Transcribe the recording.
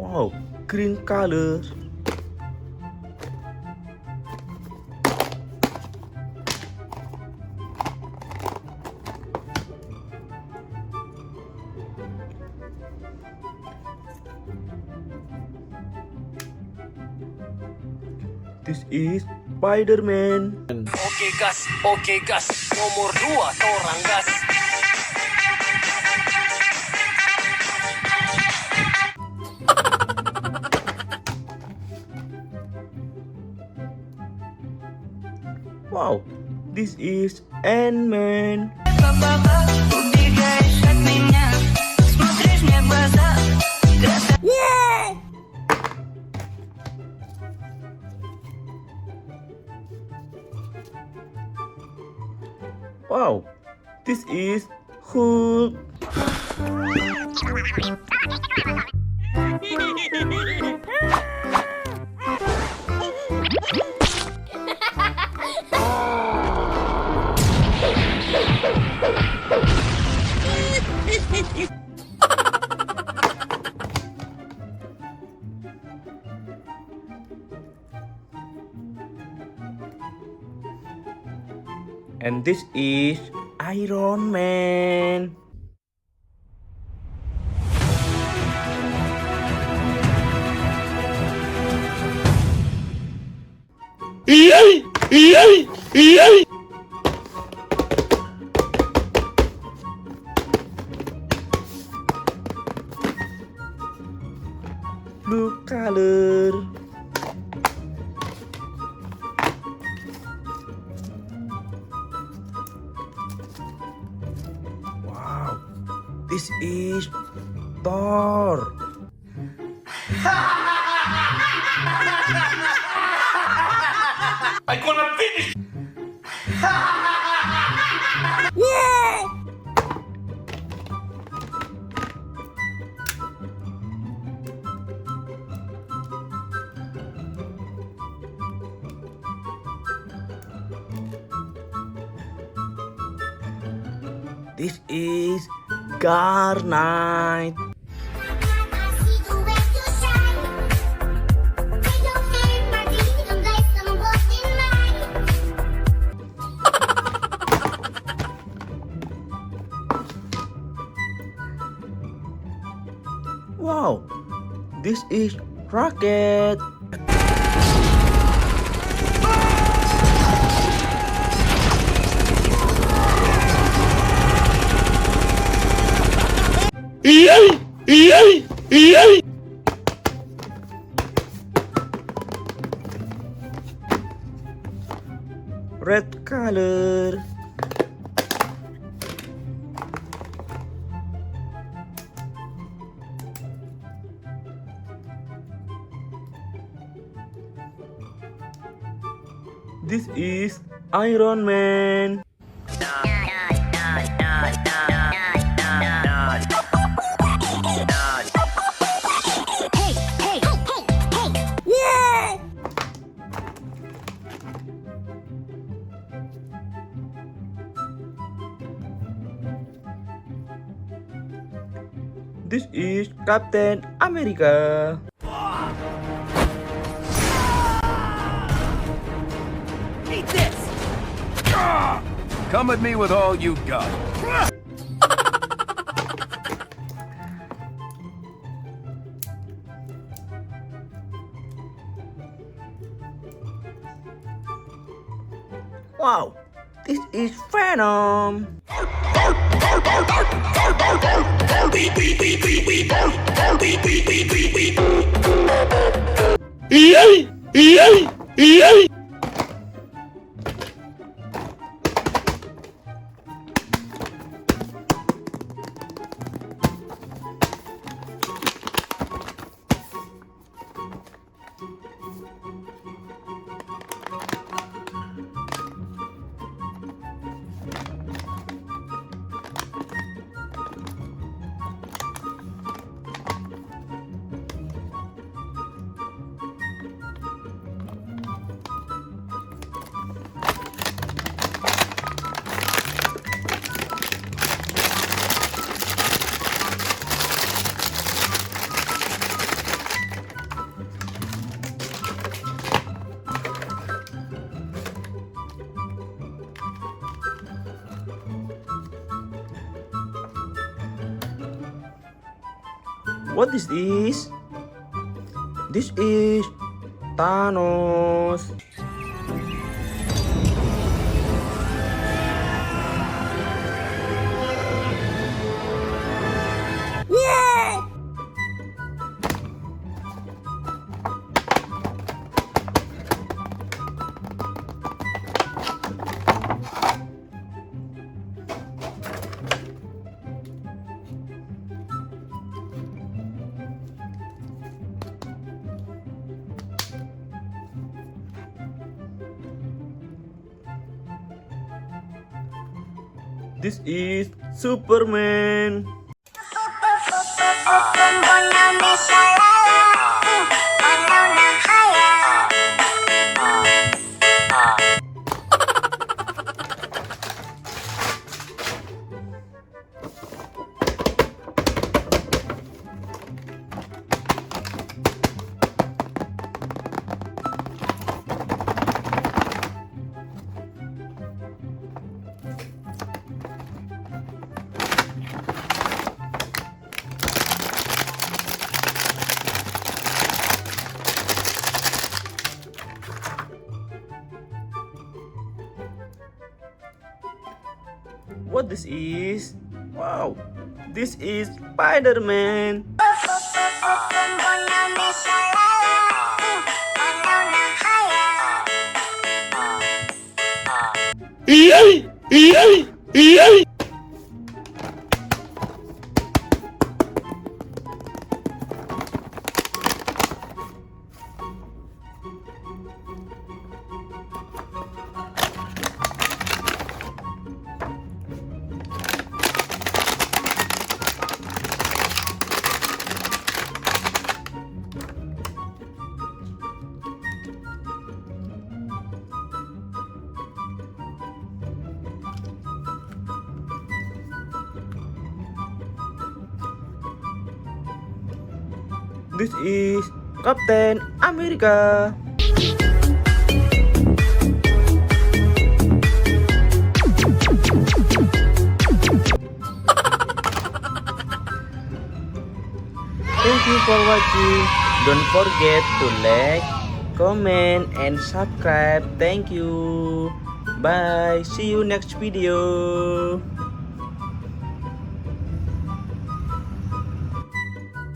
Wow, green color. This is Spiderman. Oke gas, nomor 2 torang gas. Wow, this is Ant-Man. Wow, this is Hulk. And this is Iron Man. Blue color. Wow, this is Thor. I'm gonna finish. This is Garnet. Wow, this is Rocket. Red color. This is Iron Man. This is Captain America. Eat this. Come at me with all you got. Wow, this is Venom. What this is? This is Thanos. This is Superman. What this is? Wow, this is Spiderman. This is Captain America. Thank you for watching. Don't forget to like, comment, and subscribe. Thank you. Bye. See you next video.